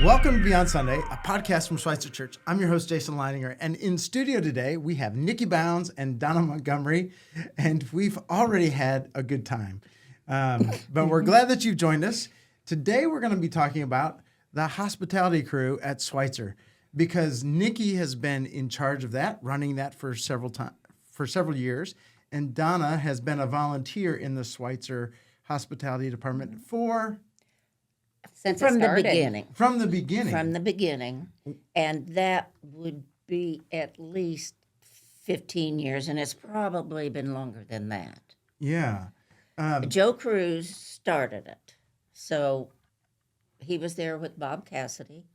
Welcome to Beyond Sunday, a podcast from Schweitzer Church. I'm your host, Jason Leininger, and in studio today, we have Nikki Bounds and Donna Montgomery, and we've already had a good time. But we're glad that you've joined us. Today, we're going to be talking about the hospitality crew at Schweitzer, because Nikki has been in charge of that, running that for several years, and Donna has been a volunteer in the Schweitzer hospitality department Since From it the started. beginning. from the beginning. From the beginning. And that would be at least 15 years, and it's probably been longer than that. Yeah. Joe Cruz started it. So he was there with Bob Cassidy.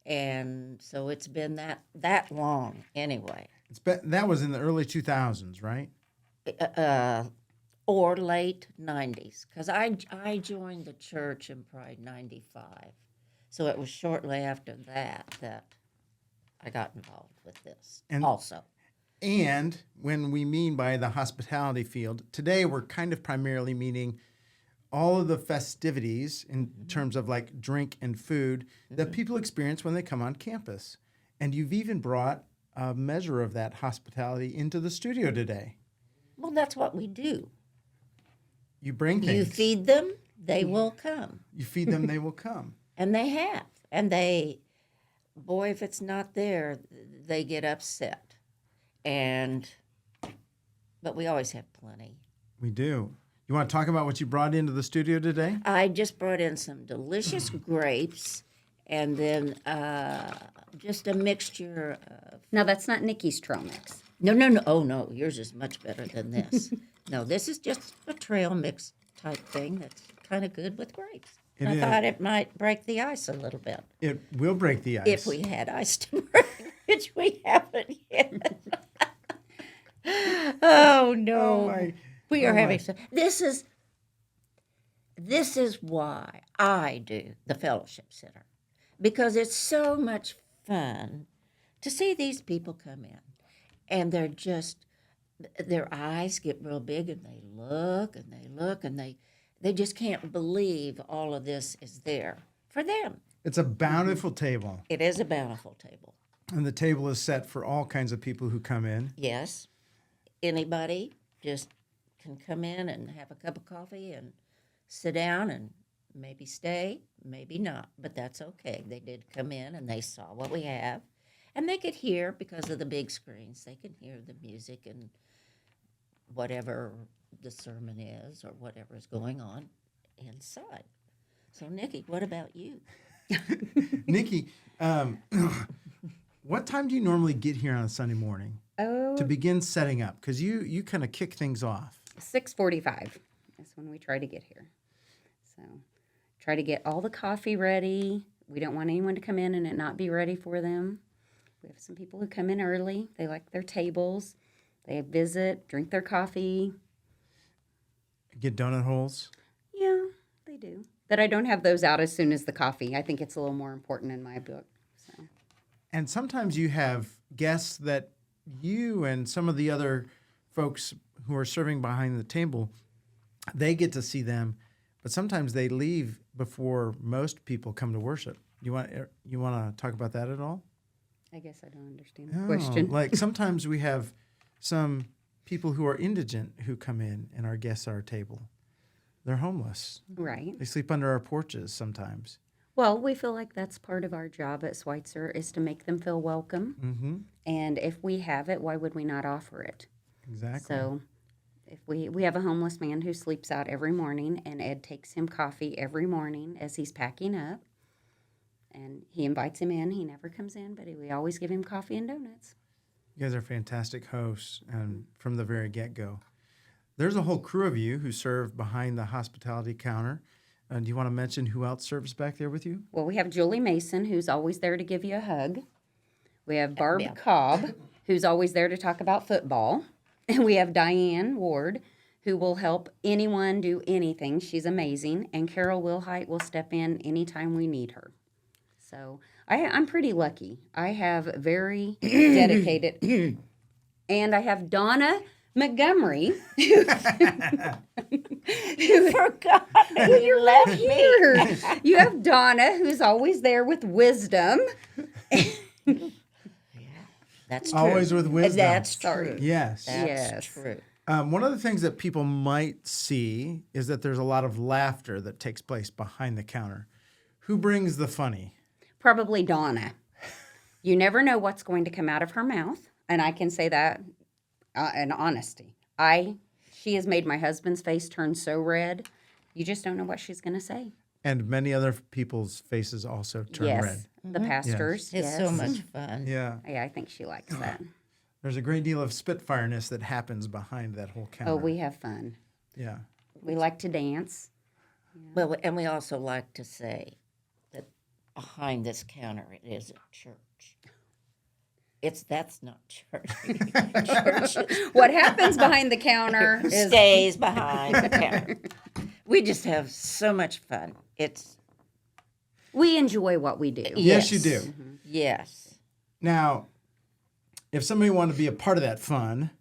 And so it's been that long anyway. That was in the early 2000s, right? Or late 90s, because I joined the church in probably 95. So it was shortly after that I got involved with this And- also. And when we mean by the hospitality field, today we're kind of primarily meaning all of the festivities in terms of like drink and food that people experience when they come on campus. And you've even brought a measure of that hospitality into the studio today. Well, that's what we do. You bring things. You feed them, they will come. You feed them, they will come. And they have. And boy, if it's not there, they get upset. But we always have plenty. We do. You want to talk about what you brought into the studio today? I just brought in some delicious grapes and then just a mixture of. No, that's not Nikki's trail mix. No. Oh, no. Yours is much better than this. No, this is just a trail mix type thing that's kind of good with grapes. It I is. thought it might break the ice a little bit. It will break the ice. If we had ice to break, which we haven't yet. Oh, no. Oh, my. We are Oh, my. having some. This is why I do the Fellowship Center, because it's so much fun to see these people come in, and their eyes get real big, and they look and they look, and they just can't believe all of this is there for them. It's a bountiful table, It is a bountiful table. and the table is set for all kinds of people who come in. Yes, anybody just can come in and have a cup of coffee and sit down and maybe stay, maybe not, but that's okay. They did come in and they saw what we have, and they could hear, because of the big screens, they can hear the music and whatever the sermon is or whatever is going on inside. So, Nikki, what about you? Nikki, what time do you normally get here on a Sunday morning Oh, to begin setting up? Because you kind of kick things off. 6:45 is when we try to get here. So try to get all the coffee ready. We don't want anyone to come in and it not be ready for them. We have some people who come in early. They like their tables. They visit, drink their coffee. Get donut holes. Yeah, they do. But I don't have those out as soon as the coffee. I think it's a little more important in my book. So. And sometimes you have guests that you and some of the other folks who are serving behind the table, they get to see them, but sometimes they leave before most people come to worship. You want to talk about that at all? I guess I don't understand the Oh, question. Like sometimes we have some people who are indigent who come in and are guests at our table. They're homeless. Right. They sleep under our porches sometimes. Well, we feel like that's part of our job at Schweitzer is to make them feel welcome. Mm-hmm. And if we have it, why would we not offer it? Exactly. So if we have a homeless man who sleeps out every morning, and Ed takes him coffee every morning as he's packing up. And he invites him in. He never comes in, but we always give him coffee and donuts. You guys are fantastic hosts, and from the very get-go. There's a whole crew of you who serve behind the hospitality counter. Do you want to mention who else serves back there with you? Well, we have Julie Mason, who's always there to give you a hug. We have Barb Yeah. Cobb, who's always there to talk about football. And we have Diane Ward, who will help anyone do anything. She's amazing. And Carol Wilhite will step in anytime we need her. So I'm pretty lucky. I have very dedicated, and I have Donna Montgomery, You forgot. You left me. here. You have Donna, who's always there with wisdom. That's true. Always with wisdom. That's Sorry. true. Yes. That's Yes. true. One of the things that people might see is that there's a lot of laughter that takes place behind the counter. Who brings the funny? Probably Donna. You never know what's going to come out of her mouth, and I can say that in honesty. She has made my husband's face turn so red. You just don't know what she's going to say. And many other people's faces also turn yes, red. the pastors. It's yes. so much fun. Yeah. Yeah, I think she likes that. There's a great deal of spitfireness that happens behind that whole counter. Oh, we have fun. Yeah. We like to dance. Well, and we also like to say that behind this counter it is a church. That's not church. Church What happens behind the counter is stays behind the counter. We just have so much fun. we enjoy what we do. Yes, you do. Yes. Now, if somebody wanted to be a part of that fun,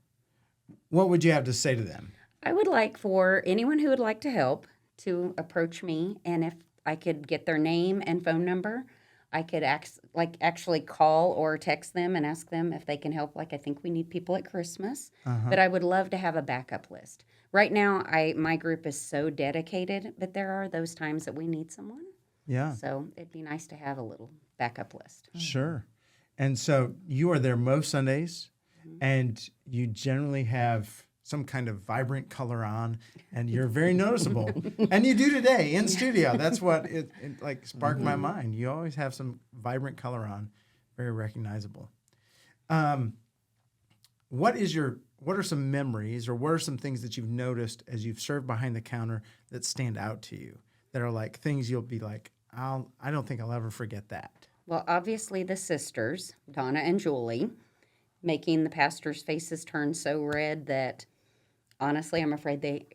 what would you have to say to them? I would like for anyone who would like to help to approach me, and if I could get their name and phone number, I could actually call or text them and ask them if they can help. Like I think we need people at Christmas, but I would love to have a backup list. Right now, my group is so dedicated, but there are those times that we need someone. Yeah, So it'd be nice to have a little backup list. sure. And so you are there most Sundays, and you generally have some kind of vibrant color on, and you're very noticeable. And you do today in studio. That's what it like sparked my mind. You always have some vibrant color on, very recognizable. What are some memories, or what are some things that you've noticed as you've served behind the counter that stand out to you, that are like things you'll be like, I don't think I'll ever forget that. Well, obviously the sisters, Donna and Julie, making the pastors' faces turn so red that honestly,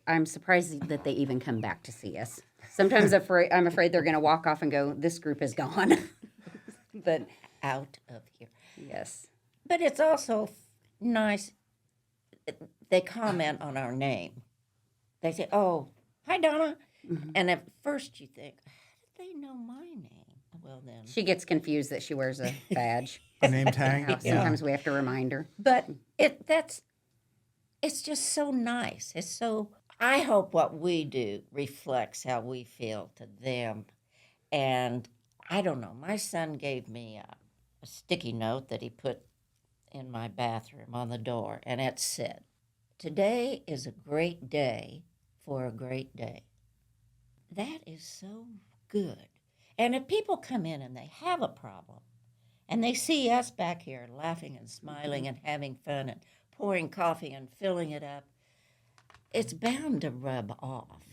I'm surprised that they even come back to see us. Sometimes I'm afraid they're going to walk off and go, this group is gone. But Out of here. yes. But it's also nice. They comment on our name. They say, "Oh, hi, Donna," and at first you think, "How did they know my name?" Well, then, She gets confused that she wears a badge. A name tag. Sometimes we have to remind her. but it's just so nice. It's so. I hope what we do reflects how we feel to them, and I don't know. My son gave me a sticky note that he put in my bathroom on the door, and it said, "Today is a great day for a great day." That is so good. And if people come in and they have a problem, and they see us back here laughing and smiling and having fun and pouring coffee and filling it up, it's bound to rub off.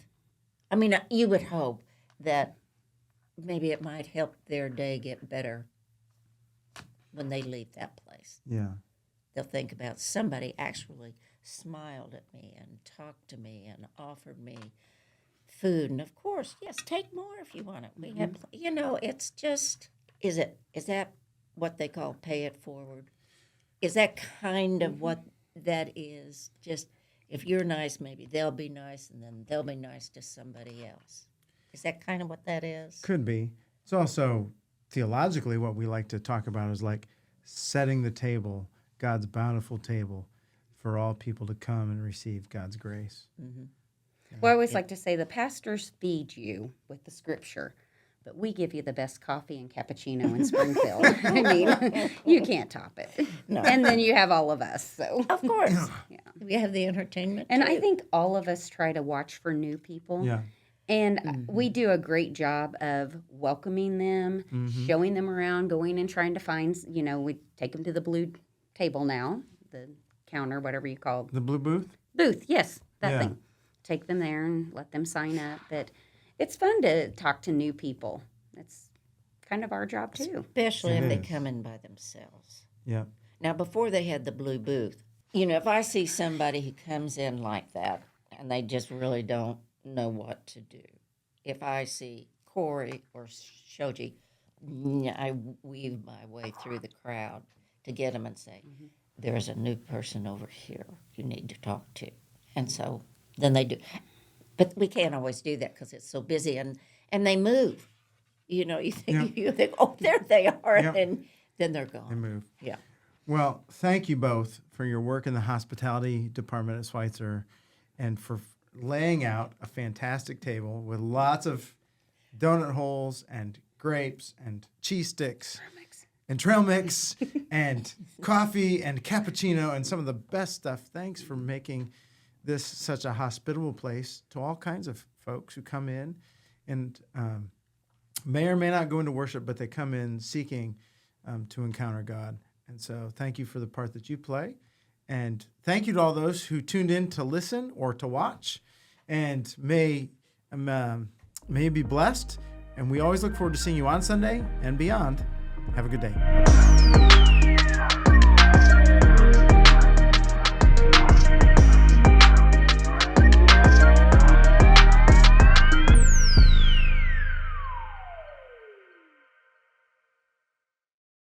I mean, you would hope that maybe it might help their day get better when they leave that place. Yeah. They'll think about somebody actually smiled at me and talked to me and offered me food. And of course, yes, take more if you want it. We have, it's just, is that what they call pay it forward? Is that kind of what that is? Just if you're nice, maybe they'll be nice, and then they'll be nice to somebody else. Is that kind of what that is? Could be. It's also theologically what we like to talk about is like setting the table, God's bountiful table, for all people to come and receive God's grace. Well, I always like to say the pastors feed you with the scripture, but we give you the best coffee and cappuccino in Springfield. I mean, you can't top it. No. And then you have all of us. So, Of course. yeah. We have the entertainment. And I too. think all of us try to watch for new people. Yeah. And we do a great job of welcoming them, showing them around, going and trying to find, we take them to the blue table now, the counter, whatever you call The blue booth? booth. Yes, that Yeah. thing. Take them there and let them sign up. But it's fun to talk to new people. It's kind of our job too. especially It if they is. come in by themselves. Yeah. Now, before they had the blue booth, if I see somebody who comes in like that and they just really don't know what to do, if I see Corey or Shoji, I weave my way through the crowd to get them and say, there's a new person over here you need to talk to. And so then they do. But we can't always do that because it's so busy, and they move. You know, you think, oh, there they are, Yep. and then they're They gone. move. Yeah. Well, thank you both for your work in the hospitality department at Schweitzer and for laying out a fantastic table with lots of donut holes and grapes and cheese sticks and trail mix and coffee and cappuccino and some of the best stuff. Thanks for making this such a hospitable place to all kinds of folks who come in and may or may not go into worship, but they come in seeking to encounter God. And so thank you for the part that you play. And thank you to all those who tuned in to listen or to watch. And may you be blessed. And we always look forward to seeing you on Sunday and beyond. Have a good day.